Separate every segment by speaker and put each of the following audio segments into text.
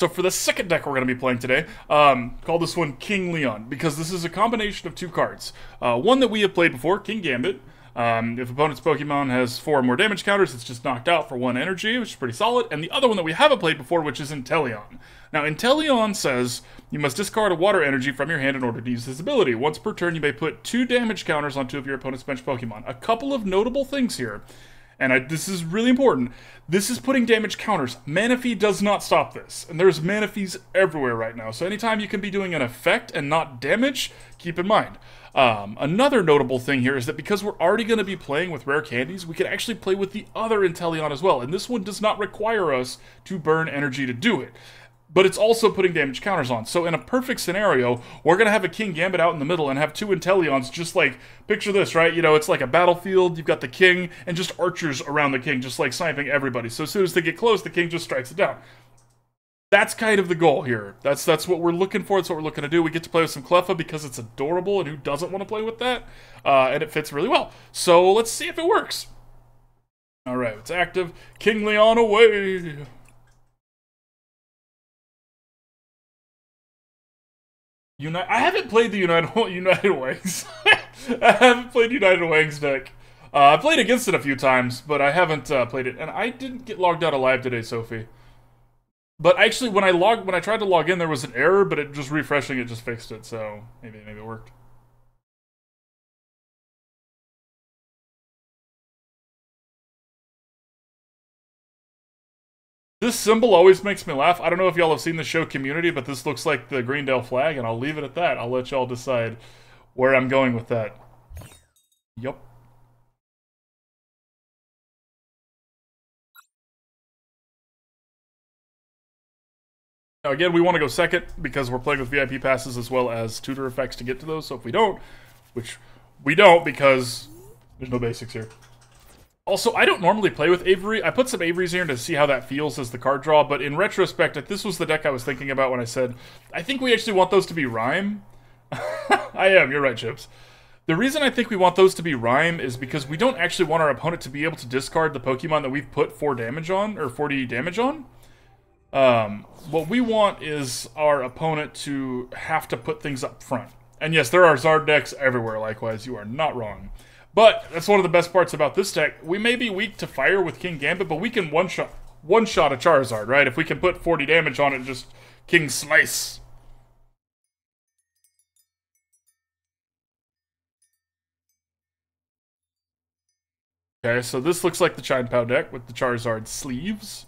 Speaker 1: So for the second deck we're going to be playing today, call this one King Leon, because this is a combination of two cards. One that we have played before, Kingambit. If opponent's Pokemon has 4 or more damage counters, it's just knocked out for 1 energy, which is pretty solid. And the other one that we haven't played before, which is Inteleon. Now, Inteleon says you must discard a water energy from your hand in order to use this ability. Once per turn, you may put 2 damage counters on 2 of your opponent's bench Pokemon. A couple of notable things here. And this is really important. This is putting damage counters. Manaphy does not stop this. And there's Manaphys everywhere right now. So anytime you can be doing an effect and not damage, keep in mind. Another notable thing here is that because we're already going to be playing with rare candies, we can actually play with the other Inteleon as well. And this one does not require us to burn energy to do it. But it's also putting damage counters on. So in a perfect scenario, we're going to have a Kingambit out in the middle and have 2 Inteleons just like, picture this, right? You know, it's like a battlefield, you've got the king, and just archers around the king, just like sniping everybody. So as soon as they get close, the king just strikes it down. That's kind of the goal here. That's what we're looking for, that's what we're looking to do. We get to play with some Cleffa because it's adorable, and who doesn't want to play with that? And it fits really well. So let's see if it works. Alright, it's active. King Leon away! I haven't played the United Wings. I haven't played United Wings deck. I played against it a few times, but I haven't played it. And I didn't get logged out alive today, Sophie. But actually, when I tried to log in, there was an error, but it just refreshing it just fixed it. So maybe it worked. This symbol always makes me laugh. I don't know if y'all have seen the show Community, but this looks like the Greendale flag, and I'll leave it at that. I'll let y'all decide where I'm going with that. Yup. Now again, we want to go second, because we're playing with VIP passes as well as tutor effects to get to those, so if we don't, which we don't because there's no basics here. Also, I don't normally play with Avery. I put some Averys here to see how that feels as the card draw, but in retrospect, this was the deck I was thinking about when I said, I think we actually want those to be Rhyme. I am, you're right, Chips. The reason I think we want those to be Rhyme is because we don't actually want our opponent to be able to discard the Pokemon that we've put 4 damage on, or 40 damage on. What we want is our opponent to have to put things up front. And yes, there are Zard decks everywhere, likewise, you are not wrong. But that's one of the best parts about this deck. We may be weak to fire with Kingambit, but we can one-shot a Charizard, right? If we can put 40 damage on it, just King Slice. Okay, so this looks like the Chine Pow deck with the Charizard sleeves.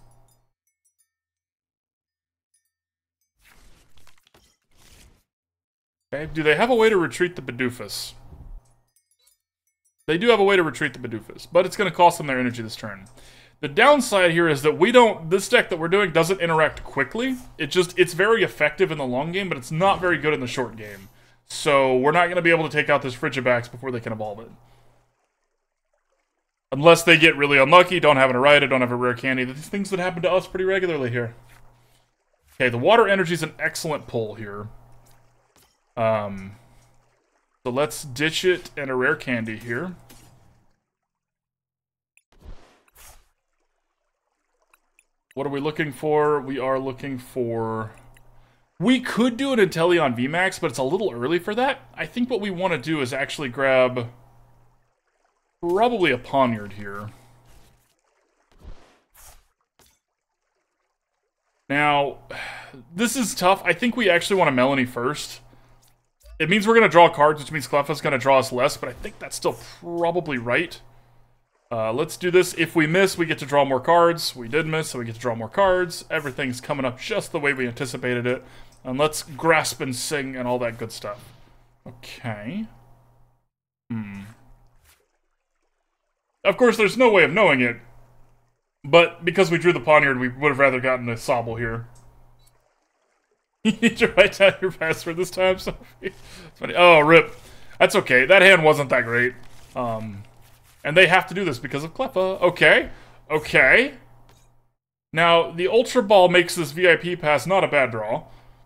Speaker 1: Okay, do they have a way to retreat the Bidoofus? They do have a way to retreat the Bidoofus, but it's going to cost them their energy this turn. The downside here is that this deck that we're doing doesn't interact quickly. It's very effective in the long game, but it's not very good in the short game. So we're not going to be able to take out this Frigibax before they can evolve it. Unless they get really unlucky, don't have an Irida, don't have a Rare Candy. These things that happen to us pretty regularly here. Okay, the water energy is an excellent pull here. So let's ditch it and a Rare Candy here. What are we looking for? We are looking for... We could do an Inteleon VMAX, but it's a little early for that. I think what we want to do is actually grab... probably a Pawniard here. Now, this is tough. I think we actually want a Melony first. It means we're going to draw cards, which means Cleffa's going to draw us less, but I think that's still probably right. Let's do this. If we miss, we get to draw more cards. We did miss, so we get to draw more cards. Everything's coming up just the way we anticipated it. And let's grasp and sing and all that good stuff. Okay. Of course, there's no way of knowing it. But because we drew the Pawniard, we would have rather gotten a Sobble here. You need to write down your password this time, Sophie. It's funny. Oh, rip. That's okay. That hand wasn't that great. And they have to do this because of Cleffa. Okay. Okay. Now, the Ultra Ball makes this VIP pass not a bad draw.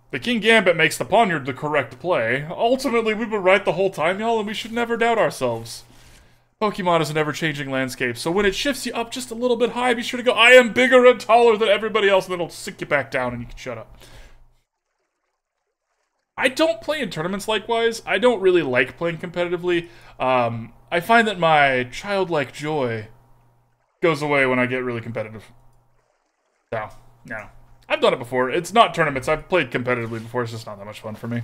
Speaker 1: The Kingambit makes the Pawniard the correct play. Ultimately, we've been right the whole time, y'all, and we should never doubt ourselves. Pokemon is an ever-changing landscape, so when it shifts you up just a little bit high, be sure to go, I am bigger and taller than everybody else, and then it'll sink you back down and you can shut up. I don't play in tournaments likewise. I don't really like playing competitively. I find that my childlike joy goes away when I get really competitive. No. I've done it before. It's not tournaments. I've played competitively before. It's just not that much fun for me.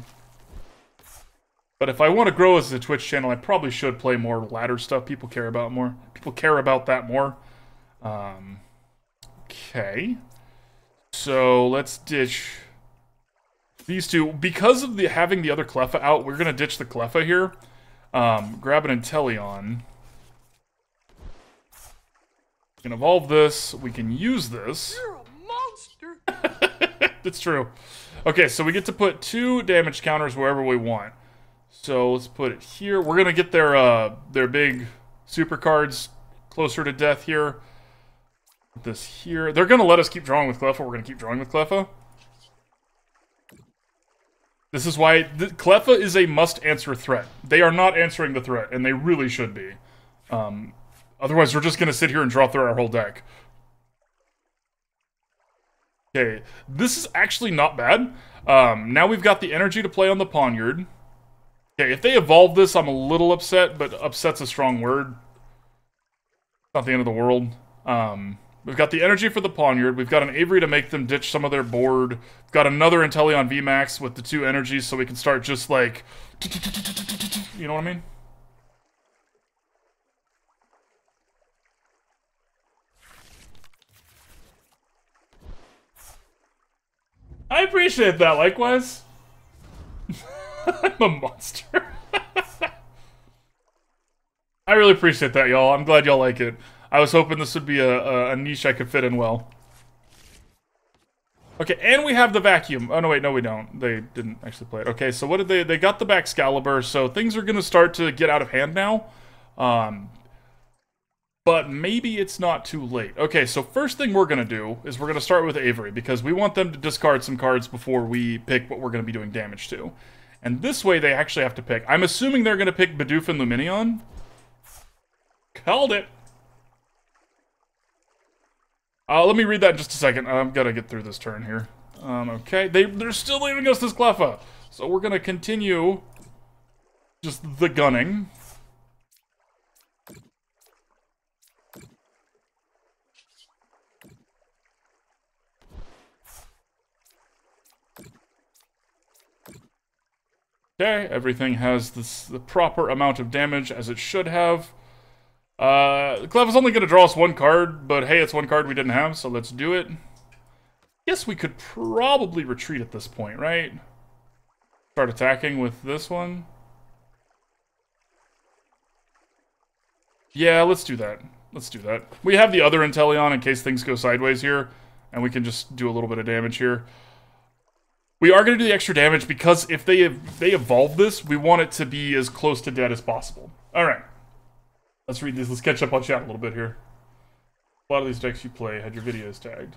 Speaker 1: But if I want to grow as a Twitch channel, I probably should play more ladder stuff. People care about more. People care about that more. Okay. So let's ditch these two. Because of having the other Cleffa out, we're going to ditch the Cleffa here. Grab an Inteleon. We can evolve this. We can use this.
Speaker 2: You're a monster.
Speaker 1: It's true. Okay, so we get to put 2 damage counters wherever we want. So let's put it here. We're gonna get their big super cards closer to death here. Put this here. They're gonna let us keep drawing with Cleffa. We're gonna keep drawing with Cleffa. This is why Cleffa is a must-answer threat. They are not answering the threat, and they really should be. Otherwise, we're just gonna sit here and draw through our whole deck. Okay, this is actually not bad. Now we've got the energy to play on the Pawniard. Okay, if they evolve this, I'm a little upset, but upset's a strong word. Not the end of the world. We've got the energy for the Pawniard. We've got an Avery to make them ditch some of their board. We've got another Inteleon VMAX with the 2 energies, so we can start just like... You know what I mean? I appreciate that, likewise. I'm a monster. I really appreciate that, y'all. I'm glad y'all like it. I was hoping this would be a niche I could fit in well. Okay, and we have the vacuum. Oh, no, wait, no, we don't. They didn't actually play it. Okay, so what did they got the Excalibur, so things are going to start to get out of hand now. But maybe it's not too late. Okay, so first thing we're going to do is we're going to start with Avery, because we want them to discard some cards before we pick what we're going to be doing damage to. And this way, they actually have to pick. I'm assuming they're going to pick Bidoof and Lumineon. Called it. Let me read that in just a second. I've got to get through this turn here. Okay, they're still leaving us this Cleffa. So we're going to continue just the gunning. Okay, everything has the proper amount of damage as it should have. Cleffa's only going to draw us 1 card, but hey, it's 1 card we didn't have, so let's do it. Guess we could probably retreat at this point, right? Start attacking with this one. Yeah, let's do that. Let's do that. We have the other Inteleon in case things go sideways here, and we can just do a little bit of damage here. We are going to do the extra damage because if they evolve this, we want it to be as close to dead as possible. Alright. Let's read this. Let's catch up on chat a little bit here. A lot of these decks you play had your videos tagged.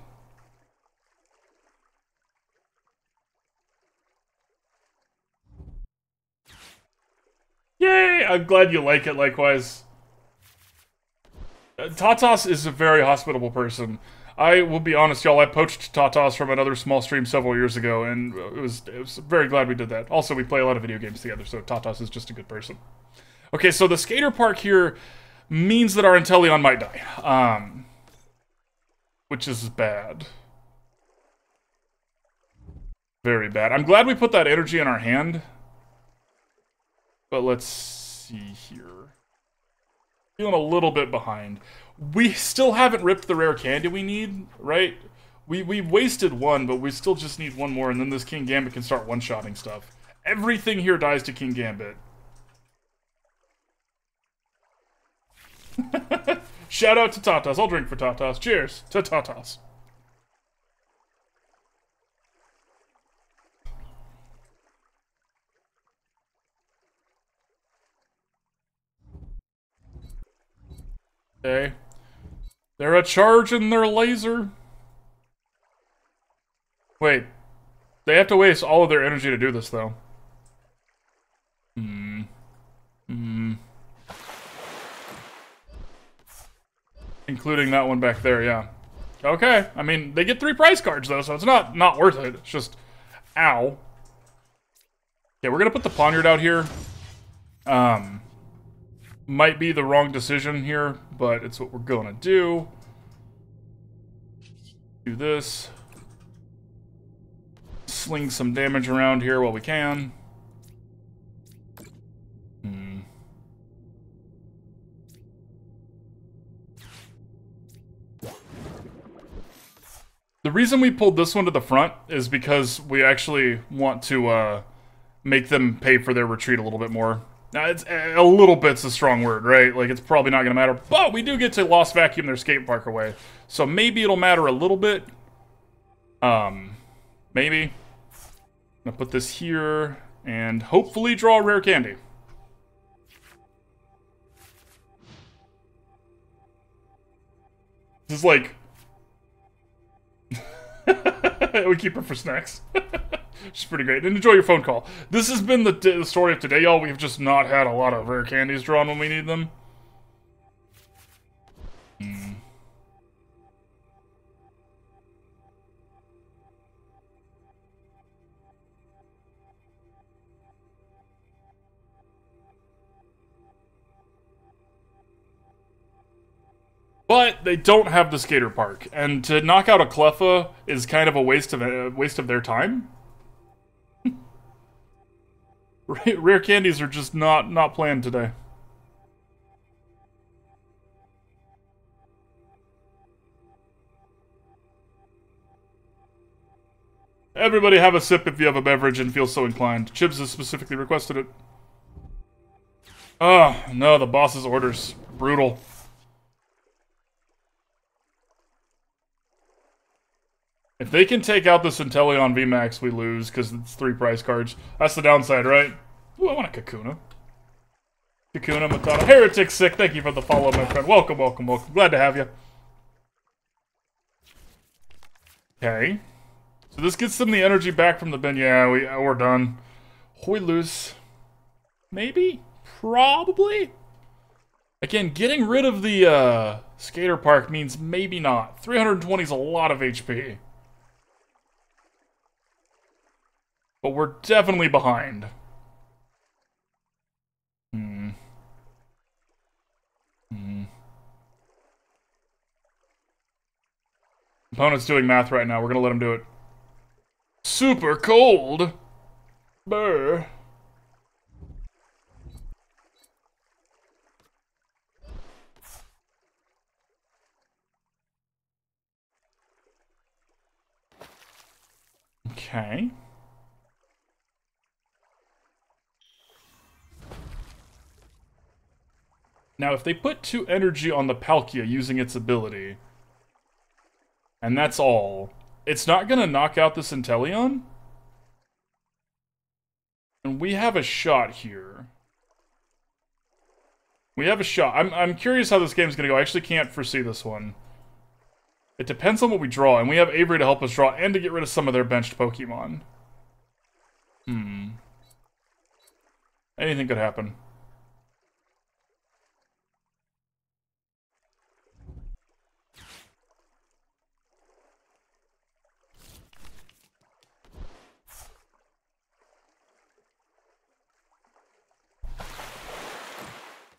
Speaker 1: Yay! I'm glad you like it, likewise. Tatas is a very hospitable person. I will be honest, y'all, I poached Tatas from another small stream several years ago, and it was very glad we did that. Also, we play a lot of video games together, so Tatas is just a good person. Okay, so the skater park here means that our Inteleon might die. Which is bad. Very bad. I'm glad we put that energy in our hand. But let's see here. Feeling a little bit behind. We still haven't ripped the rare candy we need, right? We wasted 1, but we still just need 1 more, and then this Kingambit can start one-shotting stuff. Everything here dies to Kingambit. Shout out to Tatas. I'll drink for Tatas. Cheers to Tatas. Okay. They're a charge in their laser. Wait. They have to waste all of their energy to do this, though. Including that one back there, yeah. Okay, I mean, they get 3 prize cards, though, so it's not worth it. It's just, ow. Okay, we're gonna put the Pawniard out here. Might be the wrong decision here, but it's what we're gonna do. Do this. Sling some damage around here while we can. The reason we pulled this one to the front is because we actually want to make them pay for their retreat a little bit more. Now, it's a little bit's a strong word, right? Like, it's probably not going to matter, but we do get to Lost Vacuum their skate park away. So maybe it'll matter a little bit. Maybe. I'm going to put this here and hopefully draw a Rare Candy. This is like... we keep her for snacks. Which is pretty great. And enjoy your phone call. This has been the story of today, y'all. We've just not had a lot of rare candies drawn when we need them. But they don't have the skater park, and to knock out a Cleffa is kind of a waste of their time. Rare candies are just not planned today. Everybody have a sip if you have a beverage and feel so inclined. Chibs has specifically requested it. Oh, no, the boss's orders. Brutal. If they can take out this Inteleon VMAX, we lose, because it's 3 prize cards. That's the downside, right? Ooh, I want a Kakuna. Kakuna, Matata. Heretic Sick, thank you for the follow, my friend. Welcome, welcome, welcome. Glad to have you. Okay. So this gets them the energy back from the bin. Yeah, we're done. We lose. Maybe? Probably? Again, getting rid of the skater park means maybe not. 320 is a lot of HP. But we're definitely behind. Opponent's doing math right now. We're gonna let him do it. Super cold! Brr. Okay. Now, if they put 2 energy on the Palkia using its ability, and that's all, it's not gonna knock out this Inteleon? And we have a shot here. We have a shot. I'm curious how this game's gonna go. I actually can't foresee this one. It depends on what we draw, and we have Avery to help us draw and to get rid of some of their benched Pokemon. Anything could happen.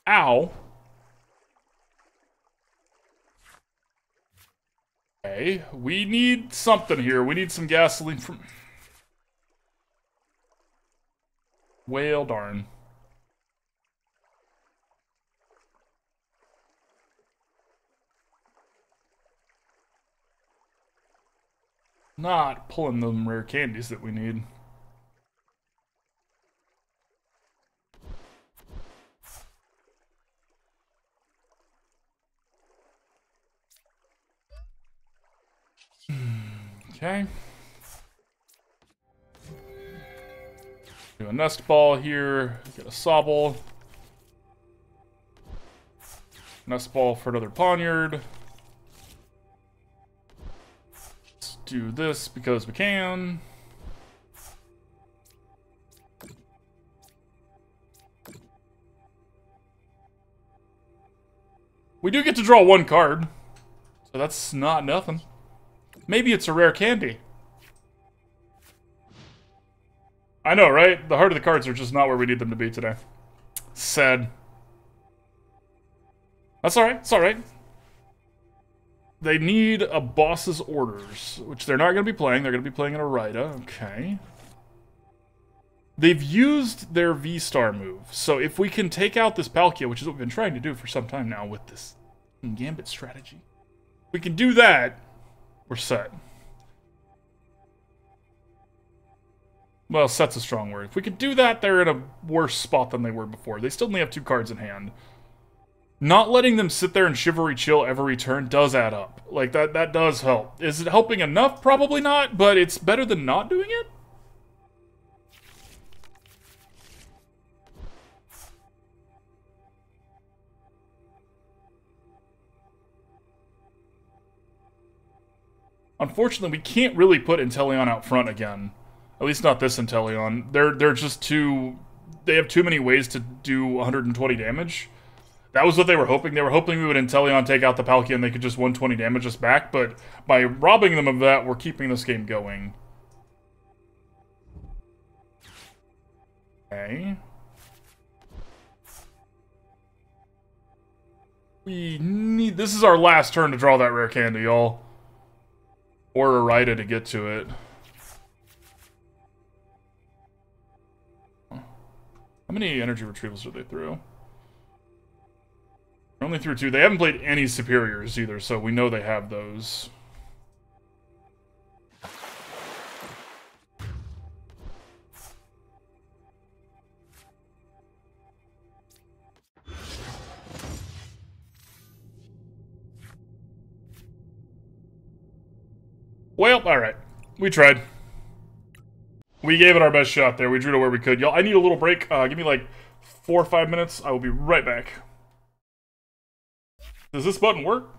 Speaker 1: Ow. Okay, we need something here. We need some gasoline from... Well, darn. Not pulling them rare candies that we need. Okay. Do a Nest Ball here. Get a Sobble. Nest Ball for another Pawniard. Let's do this because we can. We do get to draw 1 card. So that's not nothing. Maybe it's a rare candy. I know, right? The heart of the cards are just not where we need them to be today. Sad. That's alright, it's alright. They need a boss's orders, which they're not going to be playing. They're going to be playing an Irida. Okay. They've used their V-Star move. So if we can take out this Palkia, which is what we've been trying to do for some time now with this Kingambit strategy. If we can do that, we're set. Well, set's a strong word. If we can do that, they're in a worse spot than they were before. They still only have 2 cards in hand. Not letting them sit there and shivery chill every turn does add up. Like, that does help. Is it helping enough? Probably not, but it's better than not doing it? Unfortunately, we can't really put Inteleon out front again. At least not this Inteleon. They're just too... They have too many ways to do 120 damage. That was what they were hoping. They were hoping we would Inteleon take out the Palkia and they could just 120 damage us back, but by robbing them of that, we're keeping this game going. Okay. We need... This is our last turn to draw that rare candy, y'all. Or Irida to get to it. How many energy retrievals are they through? They're only through 2. They haven't played any superiors either, so we know they have those. Well, alright. We tried. We gave it our best shot there. We drew to where we could. Y'all, I need a little break. Give me like 4 or 5 minutes. I will be right back. Does this button work?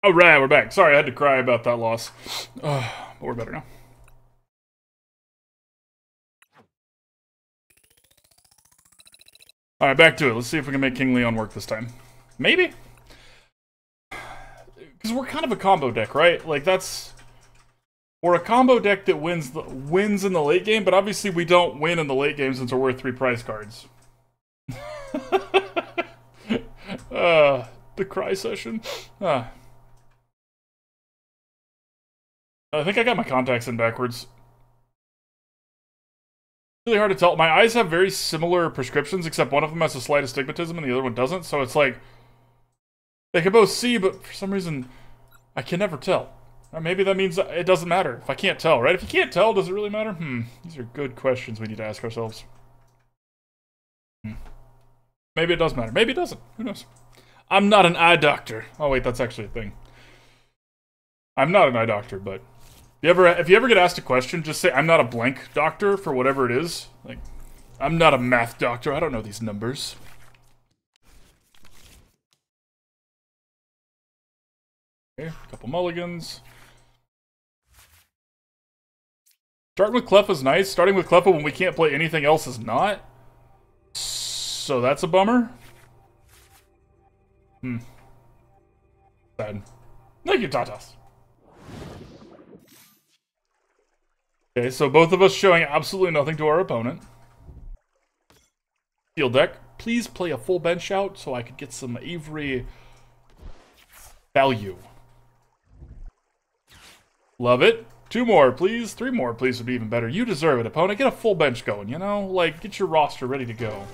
Speaker 1: All right, we're back. Sorry, I had to cry about that loss. But we're better now. All right, back to it. Let's see if we can make King Leon work this time. Maybe? Because we're kind of a combo deck, right? Like, that's... We're a combo deck that wins in the late game, but obviously we don't win in the late game since we're worth 3 prize cards. The cry session. I think I got my contacts in backwards. Really hard to tell. My eyes have very similar prescriptions, except one of them has a slight astigmatism and the other one doesn't, so it's like... They can both see, but for some reason, I can never tell. Or maybe that means it doesn't matter if I can't tell, right? If you can't tell, does it really matter? These are good questions we need to ask ourselves. Maybe it does matter. Maybe it doesn't. Who knows? I'm not an eye doctor. Oh, wait, that's actually a thing. I'm not an eye doctor, but... If you ever get asked a question, just say, I'm not a blank doctor for whatever it is. Like, I'm not a math doctor. I don't know these numbers. Okay, a couple mulligans. Starting with Cleffa is nice. Starting with Cleffa when we can't play anything else is not. So that's a bummer. Sad. Thank you, Tatas. Okay, so both of us showing absolutely nothing to our opponent. Field deck. Please play a full bench out so I could get some Avery value. Love it. 2 more, please. 3 more, please, would be even better. You deserve it, opponent. Get a full bench going, you know? Like, get your roster ready to go.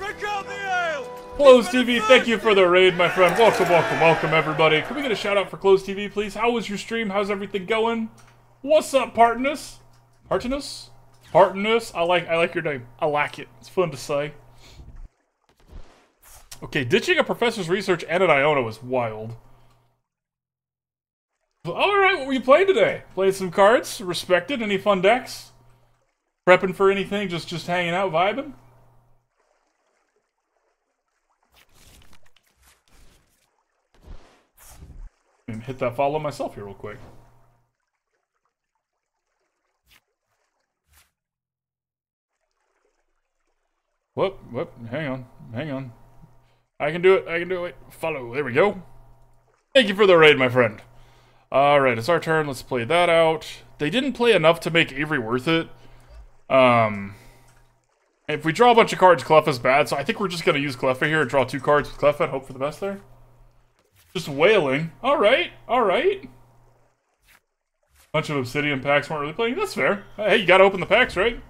Speaker 1: Close TV, thank you for the raid, my friend. Welcome, welcome, welcome, everybody. Can we get a shout out for Close TV, please? How was your stream? How's everything going? What's up, Partinus? Partinus? Partinus? I like your name. I like it. It's fun to say. Okay, ditching a professor's research and an Iono is wild. Alright, what were you playing today? Playing some cards? Respected? Any fun decks? Prepping for anything? Just hanging out, vibing? Hit that follow myself here real quick. Whoop, hang on. I can do it, wait, follow, there we go. Thank you for the raid, my friend. Alright, it's our turn, let's play that out. They didn't play enough to make Avery worth it. If we draw a bunch of cards, Cleffa's bad, so I think we're just gonna use Cleffa here and draw 2 cards with Cleffa and hope for the best there. Just wailing. Alright. Bunch of Obsidian packs weren't really playing, that's fair. Hey, you gotta open the packs, right?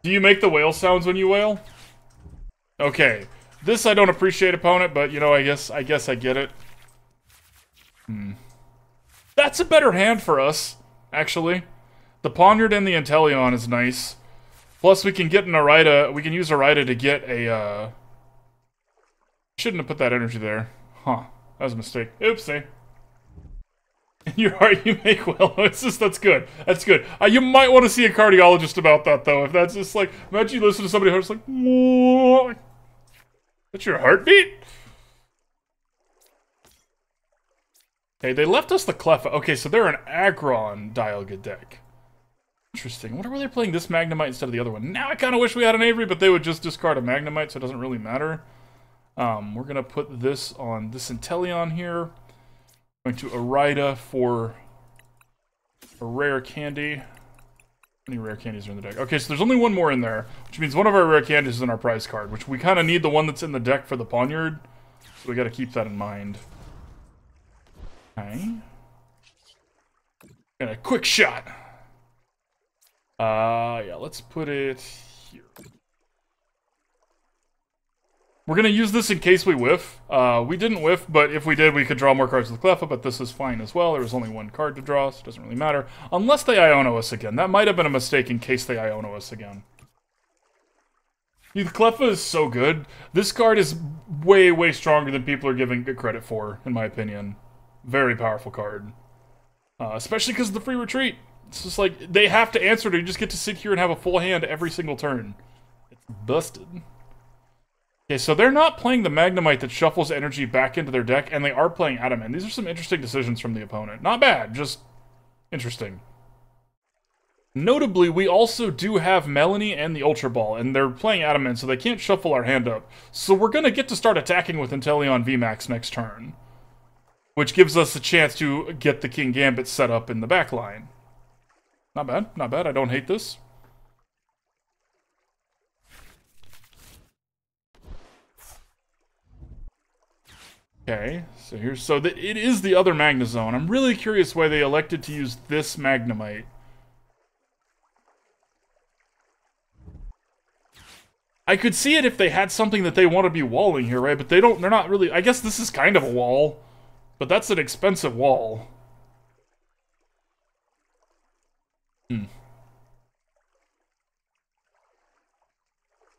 Speaker 1: Do you make the whale sounds when you wail? Okay. This I don't appreciate, opponent, but, you know, I guess I get it. That's a better hand for us, actually. The Pawniard and the Inteleon is nice. Plus, we can get an Irida. We can use Irida to get a, Shouldn't have put that energy there. Huh. That was a mistake. Oopsie. In your heart, you make well noises. That's good. That's good. You might want to see a cardiologist about that, though. If that's just like, imagine you listen to somebody who's like, whoa. That's your heartbeat? Okay, they left us the Cleffa. Okay, so they're an Aggron Dialga deck. Interesting. I wonder why they're playing this Magnemite instead of the other one. Now I kind of wish we had an Avery, but they would just discard a Magnemite, so it doesn't really matter. We're going to put this on this Inteleon here. Going to Irida for a Rare Candy. How many Rare Candies are in the deck? Okay, so there's only one more in there, which means one of our Rare Candies is in our prize card, which we kind of need the one that's in the deck for the Pawniard, so we got to keep that in mind. Okay. And a quick shot. Yeah, let's put it here. We're going to use this in case we whiff. We didn't whiff, but if we did, we could draw more cards with Cleffa, but this is fine as well. There was only 1 card to draw, so it doesn't really matter. Unless they Iono us again. That might have been a mistake in case they Iono us again. Dude, Cleffa is so good. This card is way, way stronger than people are giving it credit for, in my opinion. Very powerful card. Especially because of the free retreat. It's just like, they have to answer to you just get to sit here and have a full hand every single turn. It's busted. Okay, so they're not playing the Magnemite that shuffles energy back into their deck, and they are playing Adamant. These are some interesting decisions from the opponent. Not bad, just interesting. Notably, we also do have Melony and the Ultra Ball, and they're playing Adamant, so they can't shuffle our hand up. So we're going to get to start attacking with Inteleon VMAX next turn, which gives us a chance to get the Kingambit set up in the back line. Not bad, not bad. I don't hate this. Okay, so here's... it is the other Magnezone. I'm really curious why they elected to use this Magnemite. I could see it if they had something that they want to be walling here, right? But they don't... they're not really... I guess this is kind of a wall. But that's an expensive wall.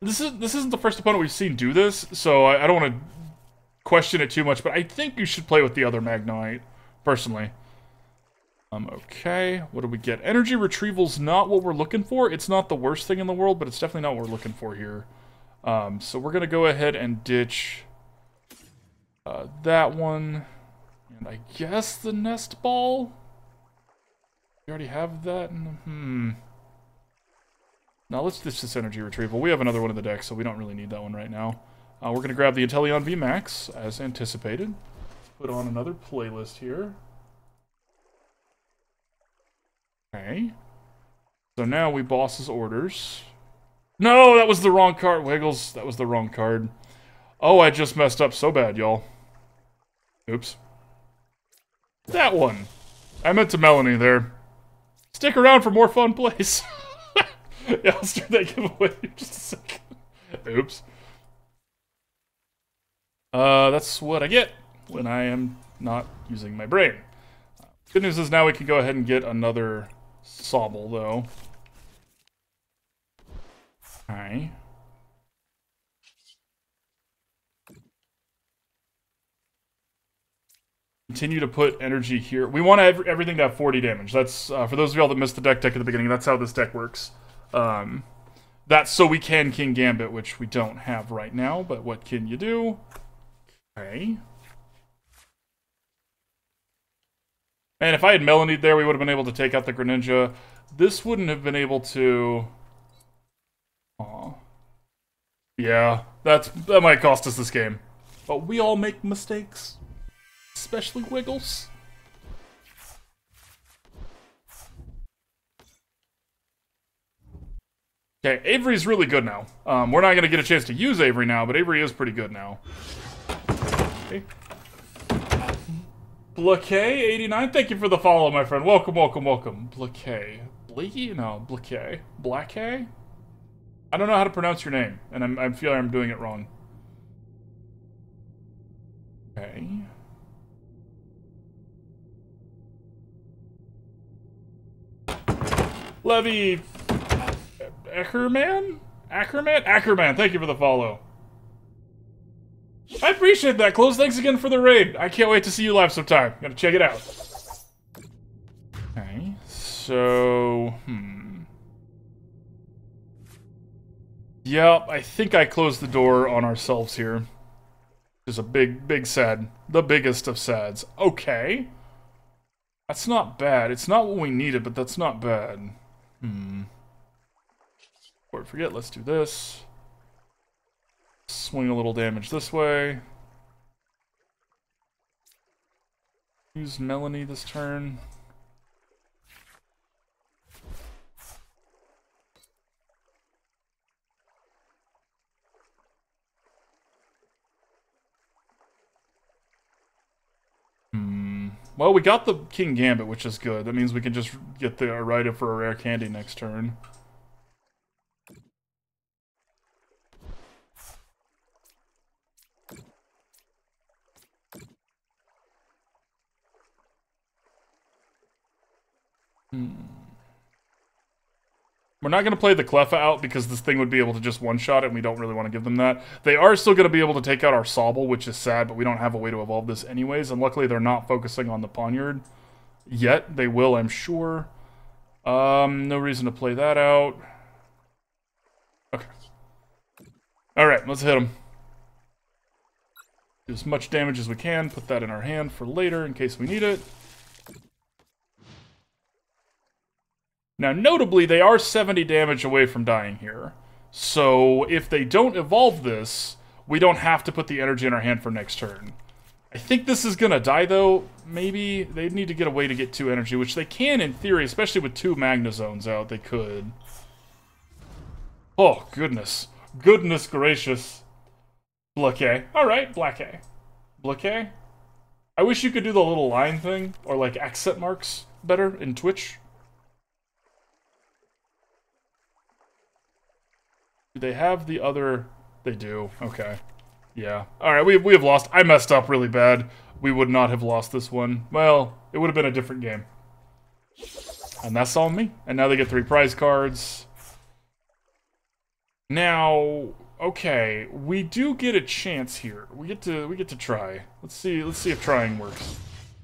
Speaker 1: This isn't the first opponent we've seen do this, so I don't want to question it too much, but I think you should play with the other Magnemite, personally. Okay, what do we get? Energy Retrieval's not what we're looking for. It's not the worst thing in the world, but it's definitely not what we're looking for here. So we're going to go ahead and ditch that one. And I guess the Nest Ball? We already have that? Now let's ditch this Energy Retrieval. We have another one in the deck, so we don't really need that one right now. We're going to grab the Inteleon VMAX, as anticipated. Put on another playlist here. Okay. So now we boss his orders. No, that was the wrong card. Wiggles, that was the wrong card. Oh, I just messed up so bad, y'all. Oops. That one. I meant to Melony there. Stick around for more fun plays. Yeah, I'll start that giveaway in just a second. Oops. That's what I get when I am not using my brain. Good news is now we can go ahead and get another Sobble, though. Okay. Continue to put energy here. We want everything to have 40 damage. That's, for those of y'all that missed the deck at the beginning, that's how this deck works. That's so we can Kingambit, which we don't have right now, but what can you do? Okay. And if I had Melony there, we would have been able to take out the Greninja. This wouldn't have been able to... Aw. Yeah, that might cost us this game. But we all make mistakes. Especially Wiggles. Okay, Avery's really good now. We're not going to get a chance to use Avery now, but Avery is pretty good now. Okay. Blakey89, thank you for the follow, my friend. Welcome, welcome, welcome. Blakey. Blakey? No, Blakey. Blakey? I don't know how to pronounce your name, and I feel like I'm doing it wrong. Okay. Levy... Ackerman? Ackerman, thank you for the follow. I appreciate that, Close. Thanks again for the raid. I can't wait to see you live sometime. Gotta check it out. Okay, so... Yep, I think I closed the door on ourselves here. There's a big sad. The biggest of sads. Okay. That's not bad. It's not what we needed, but that's not bad. Before I forget, let's do this. Swing a little damage this way. Use Melony this turn. Well, we got the Kingambit, which is good. That means we can just get the Irida for a Rare Candy next turn. We're not going to play the Cleffa out because this thing would be able to just one-shot it, and we don't really want to give them that. They are still going to be able to take out our Sobble, which is sad, but we don't have a way to evolve this anyways, and luckily they're not focusing on the Pawniard yet. They will, I'm sure. No reason to play that out. Okay. Alright, let's hit them. Do as much damage as we can. Put that in our hand for later in case we need it. Now, notably, they are 70 damage away from dying here. So, if they don't evolve this, we don't have to put the energy in our hand for next turn. I think this is gonna die, though. Maybe they need to get a way to get 2 energy, which they can in theory, especially with 2 Magna Zones out, they could. Oh, goodness. Goodness gracious. Blaquet. Alright, Blaquet. Blaquet. I wish you could do the little line thing, or like accent marks better in Twitch. Do they have the other... They do. Okay. Yeah. Alright, we have lost. I messed up really bad. We would not have lost this one. Well, it would have been a different game. And that's on me. And now they get 3 prize cards. Now, okay, we do get a chance here. We get to try. Let's see if trying works.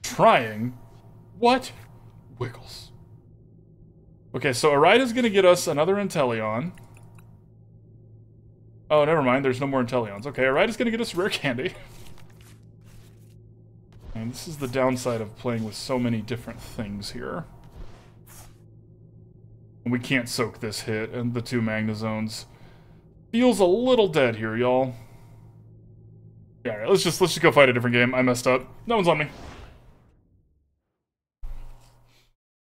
Speaker 1: Trying? What? Wiggles. Okay, so Irida's gonna get us another Inteleon. Oh, never mind. There's no more Inteleons. Okay, Irida's gonna get us Rare Candy. And this is the downside of playing with so many different things here. And we can't soak this hit, and the 2 Magna Zones. Feels a little dead here, y'all. Yeah, alright, let's just go fight a different game. I messed up. No one's on me.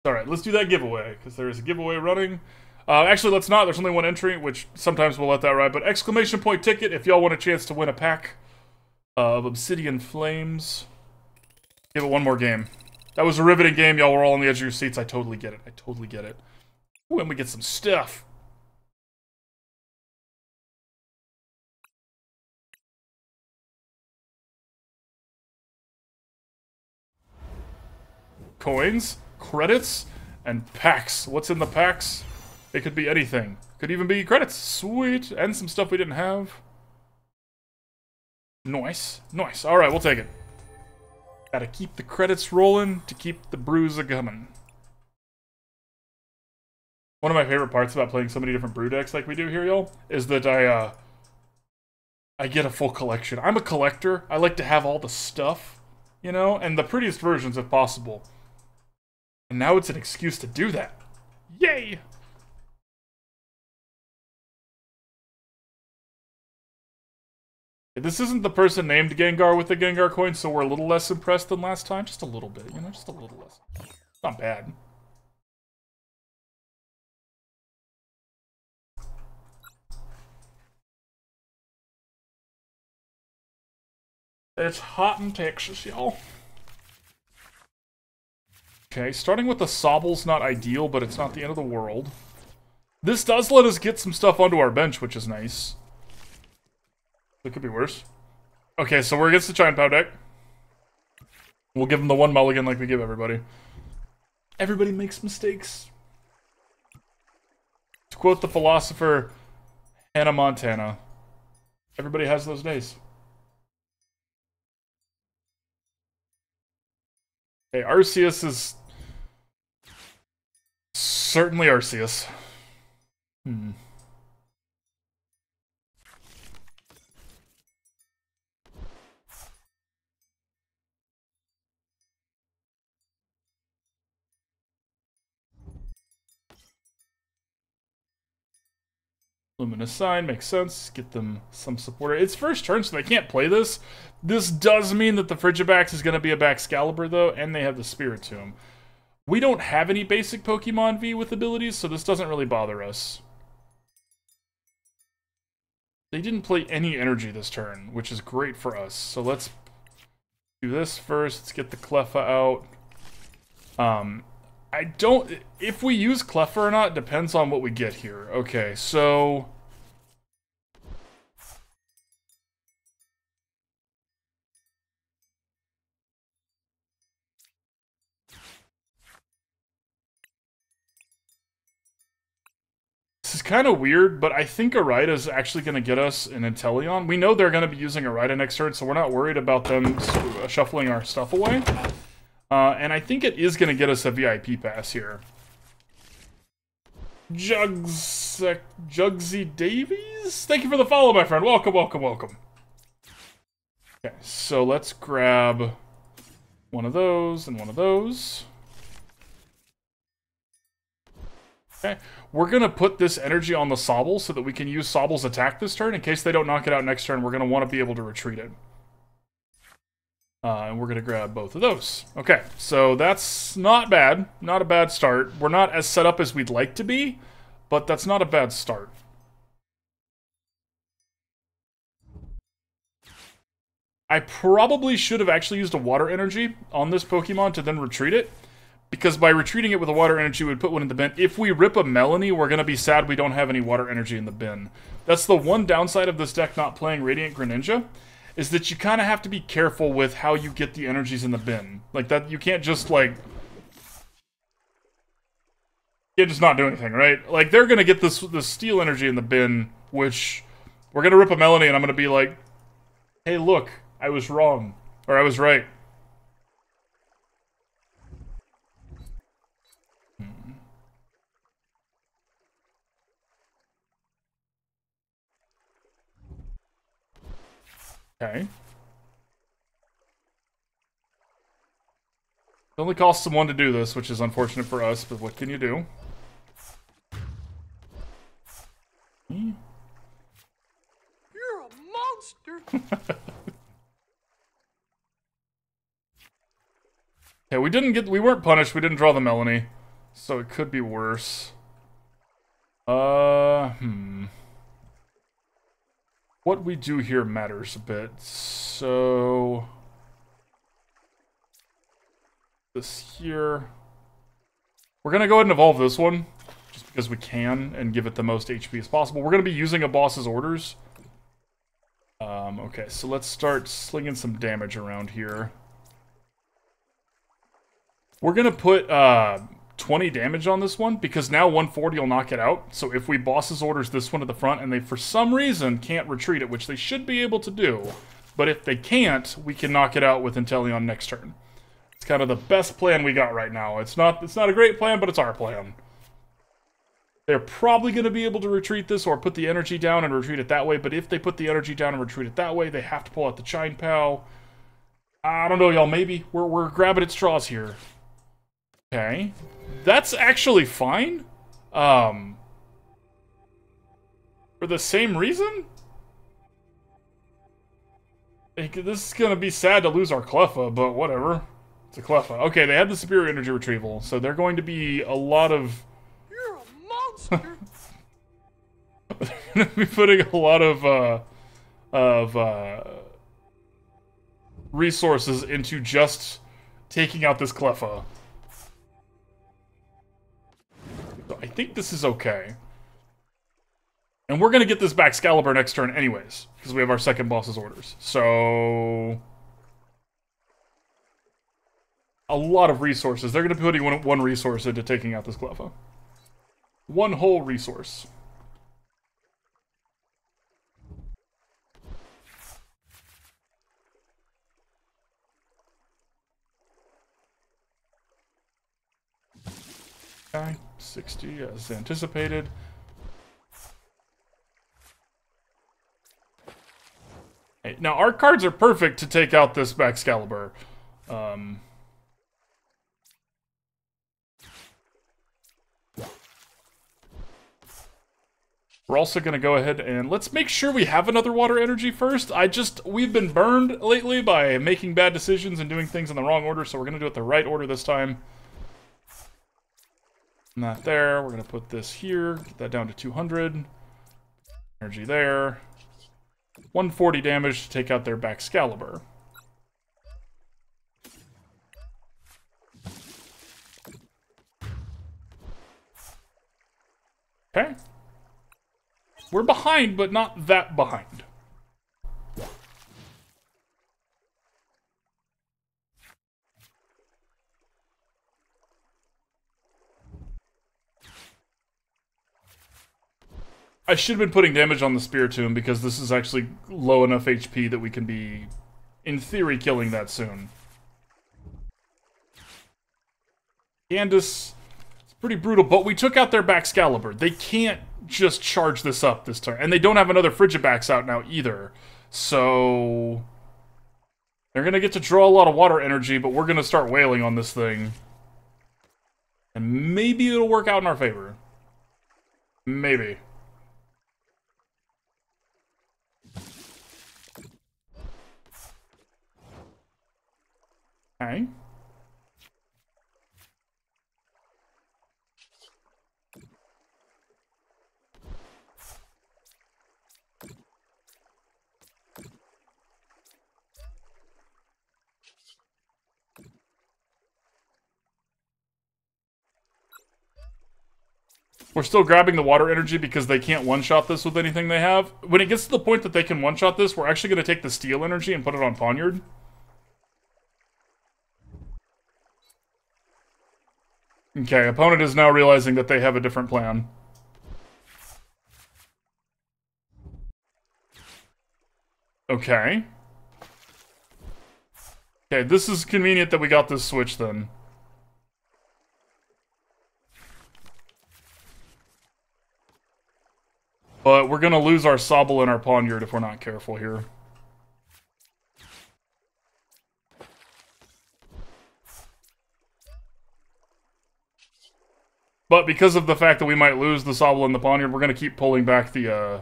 Speaker 1: Alright, let's do that giveaway, because there is a giveaway running. Actually, let's not. There's only 1 entry, which sometimes we'll let that ride. But exclamation point ticket if y'all want a chance to win a pack of Obsidian Flames. Give it 1 more game. That was a riveting game. Y'all were all on the edge of your seats. I totally get it. I totally get it. Ooh, and we get some stuff. Coins, credits, and packs. What's in the packs? It could be anything. Could even be credits. Sweet. And some stuff we didn't have. Nice. Nice. Alright, we'll take it. Gotta keep the credits rolling to keep the brews a-coming. One of my favorite parts about playing so many different brew decks like we do here, y'all, is that I get a full collection. I'm a collector. I like to have all the stuff, you know, and the prettiest versions if possible. And now it's an excuse to do that. Yay! This isn't the person named Gengar with the Gengar coin, so we're a little less impressed than last time. Just a little bit, you know, just a little less. Not bad. It's hot in Texas, y'all. Okay, starting with the Sobbles, not ideal, but it's not the end of the world. This does let us get some stuff onto our bench, which is nice. It could be worse. Okay, so we're against the Giant Pow deck. We'll give them the 1 mulligan like we give everybody. Everybody makes mistakes. To quote the philosopher Hannah Montana, everybody has those days. Okay, Arceus is certainly Arceus. Luminous Sign makes sense. Get them some supporter. It's first turn, so they can't play this. This does mean that the Frigibax is going to be a Baxcalibur, though, and they have the Spiritomb. We don't have any basic Pokemon V with abilities, so this doesn't really bother us. They didn't play any energy this turn, which is great for us. So let's do this first. Let's get the Cleffa out. I don't... If we use Cleffa or not depends on what we get here. Okay, so... This is kind of weird, but I think Irida's actually going to get us an Inteleon. We know they're going to be using Irida next turn, so we're not worried about them shuffling our stuff away. And I think it is going to get us a VIP pass here. Jugsy Davies? Thank you for the follow, my friend. Welcome, welcome, welcome. Okay, so let's grab one of those and one of those. Okay, we're going to put this energy on the Sobble so that we can use Sobble's attack this turn. In case they don't knock it out next turn, we're going to want to be able to retreat it. And we're going to grab both of those. Okay, so that's not bad. Not a bad start. We're not as set up as we'd like to be, but that's not a bad start. I probably should have actually used a water energy on this Pokemon to then retreat it, because by retreating it with a water energy, we'd put one in the bin. If we rip a Melony, we're going to be sad we don't have any water energy in the bin. That's the one downside of this deck not playing Radiant Greninja, is that you kind of have to be careful with how you get the energies in the bin. Like, that, you can't just, like... You just not do anything, right? Like, they're going to get this steel energy in the bin, which we're going to rip a Melony, and I'm going to be like, hey, look, I was wrong. Or I was right. Okay. It only costs them one to do this, which is unfortunate for us, but what can you do?
Speaker 2: You're a monster.
Speaker 1: Yeah, we weren't punished, we didn't draw the Melony, so it could be worse. What we do here matters a bit, so... This here... We're gonna go ahead and evolve this one, just because we can, and give it the most HP as possible. We're gonna be using a boss's orders. Okay, so let's start slinging some damage around here. We're gonna put, 20 damage on this one, because now 140 will knock it out. So if we boss's orders this one to the front, and they for some reason can't retreat it, which they should be able to do, but if they can't, we can knock it out with Inteleon next turn. It's kind of the best plan we got right now. It's not a great plan, but it's our plan. They're probably going to be able to retreat this, or put the energy down and retreat it that way, but if they put the energy down and retreat it that way, they have to pull out the Chine Pow. I don't know, y'all, maybe. We're grabbing at straws here. Okay. That's actually fine. For the same reason? This is gonna be sad to lose our Cleffa, but whatever. It's a Cleffa. Okay, they had the superior energy retrieval, so they're going to be a lot of...
Speaker 2: You're a monster.
Speaker 1: They're gonna be putting a lot of resources into just taking out this Cleffa. I think this is okay. And we're going to get this back Excalibur next turn anyways, because we have our second boss's orders. So... a lot of resources. They're going to be putting one resource into taking out this Cleffa. One whole resource. Okay, 60 as anticipated. Hey, now our cards are perfect to take out this Excalibur. We're also going to go ahead and let's make sure we have another water energy first. We've been burned lately by making bad decisions and doing things in the wrong order, so we're going to do it the right order this time. Not there. We're going to put this here. Get that down to 200. Energy there. 140 damage to take out their Excalibur. Okay. We're behind, but not that behind. I should have been putting damage on the Spiritomb because this is actually low enough HP that we can be, in theory, killing that soon. Candace, it's pretty brutal, but we took out their Excalibur. They can't just charge this up this turn. And they don't have another Frigibax out now either. So... They're gonna get to draw a lot of water energy, but we're gonna start wailing on this thing. And maybe it'll work out in our favor. Maybe. Okay. We're still grabbing the water energy because they can't one-shot this with anything they have. When it gets to the point that they can one-shot this, we're actually going to take the steel energy and put it on Pawniard. Okay, opponent is now realizing that they have a different plan. Okay. Okay, this is convenient that we got this switch then. But we're gonna lose our Sobble and our Pawniard if we're not careful here. But because of the fact that we might lose the Sobble and the Pawniard, we're gonna keep pulling back the, I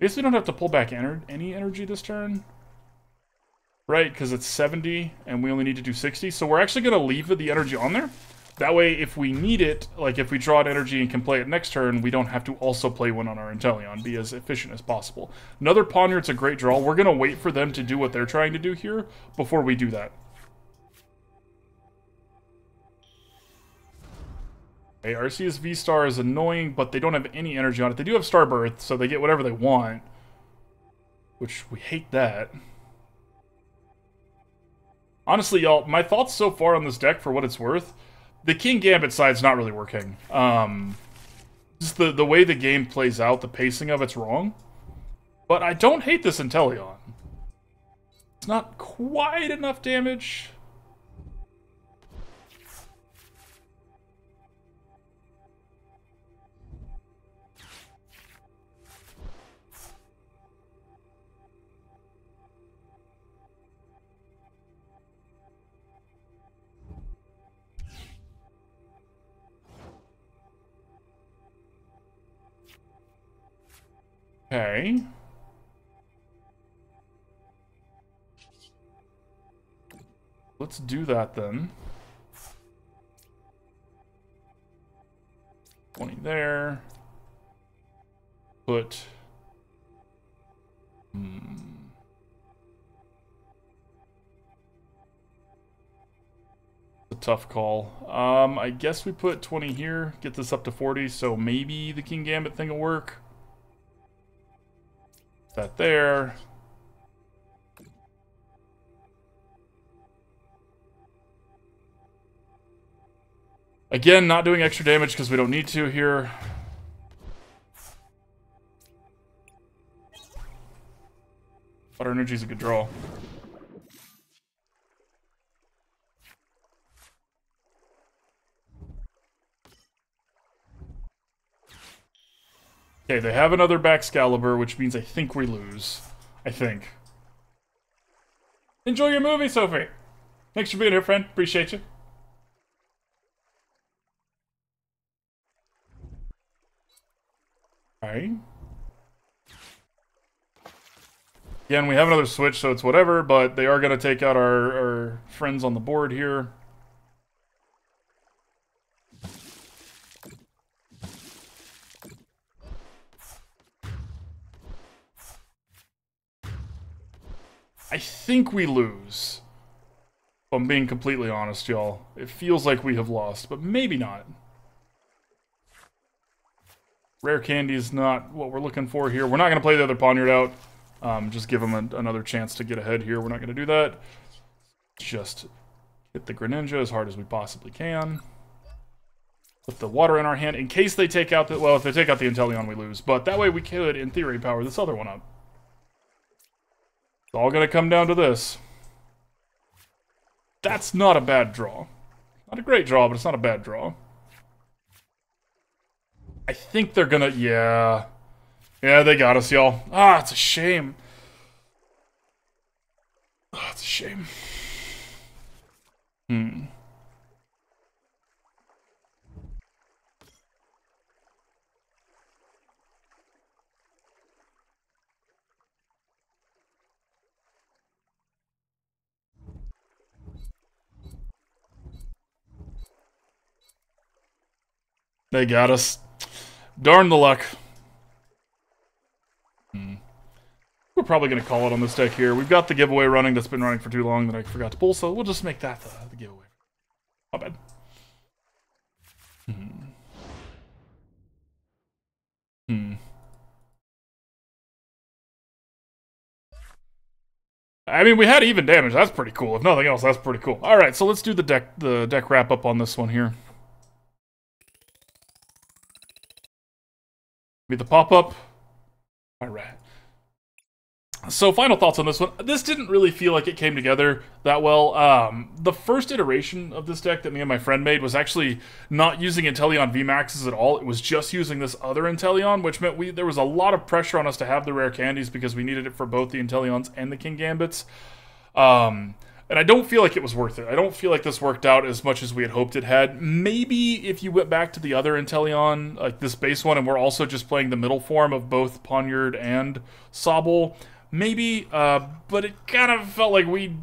Speaker 1: guess we don't have to pull back any energy this turn. Right, because it's 70, and we only need to do 60. So we're actually gonna leave the energy on there. That way, if we need it, like if we draw an energy and can play it next turn, we don't have to also play one on our Inteleon. Be as efficient as possible. Another Pawniard's a great draw. We're going to wait for them to do what they're trying to do here before we do that. Okay, Arceus V-Star is annoying, but they don't have any energy on it. They do have Starbirth, so they get whatever they want. Which, we hate that. Honestly, y'all, my thoughts so far on this deck, for what it's worth... The Kingambit side's not really working. Just the way the game plays out, the pacing of it's wrong. But I don't hate this Inteleon. It's not quite enough damage. Okay. Let's do that then. 20 there. Put... A tough call. I guess we put 20 here, get this up to 40, so maybe the Kingambit thing will work. That there. Again, not doing extra damage because we don't need to here. Water energy is a good draw. Okay, they have another Baxcalibur, which means I think we lose. I think. Enjoy your movie, Sophie! Thanks for being here, friend. Appreciate you. Alright. Again, we have another switch, so it's whatever, but they are going to take out our friends on the board here. I think we lose. If I'm being completely honest, y'all. It feels like we have lost, but maybe not. Rare Candy is not what we're looking for here. We're not going to play the other Pawniard out. Just give them another chance to get ahead here. We're not going to do that. Just hit the Greninja as hard as we possibly can. Put the water in our hand in case they take out the... Well, if they take out the Inteleon, we lose. But that way we could, in theory, power this other one up. It's all going to come down to this. That's not a bad draw. Not a great draw, but it's not a bad draw. I think they're gonna... Yeah. Yeah, they got us, y'all. Ah, it's a shame. Oh, that's a shame. They got us. Darn the luck. We're probably going to call it on this deck here. We've got the giveaway running that's been running for too long that I forgot to pull, so we'll just make that the giveaway. Not bad. I mean, we had even damage. That's pretty cool. If nothing else, that's pretty cool. All right, so let's do the deck wrap up on this one here. Be the pop up. All right. So final thoughts on this one. This didn't really feel like it came together that well. The first iteration of this deck that me and my friend made was actually not using Inteleon VMAXs at all. It was just using this other Inteleon, which meant there was a lot of pressure on us to have the rare candies because we needed it for both the Inteleons and the Kingambits. And I don't feel like it was worth it. I don't feel like this worked out as much as we had hoped it had. Maybe if you went back to the other Inteleon, like this base one, and we're also just playing the middle form of both Pawniard and Sobble, maybe, but it kind of felt like we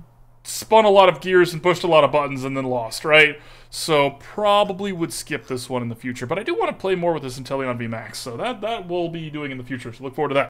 Speaker 1: spun a lot of gears and pushed a lot of buttons and then lost, right? So probably would skip this one in the future. But I do want to play more with this Inteleon VMAX, so that we'll be doing in the future, so look forward to that.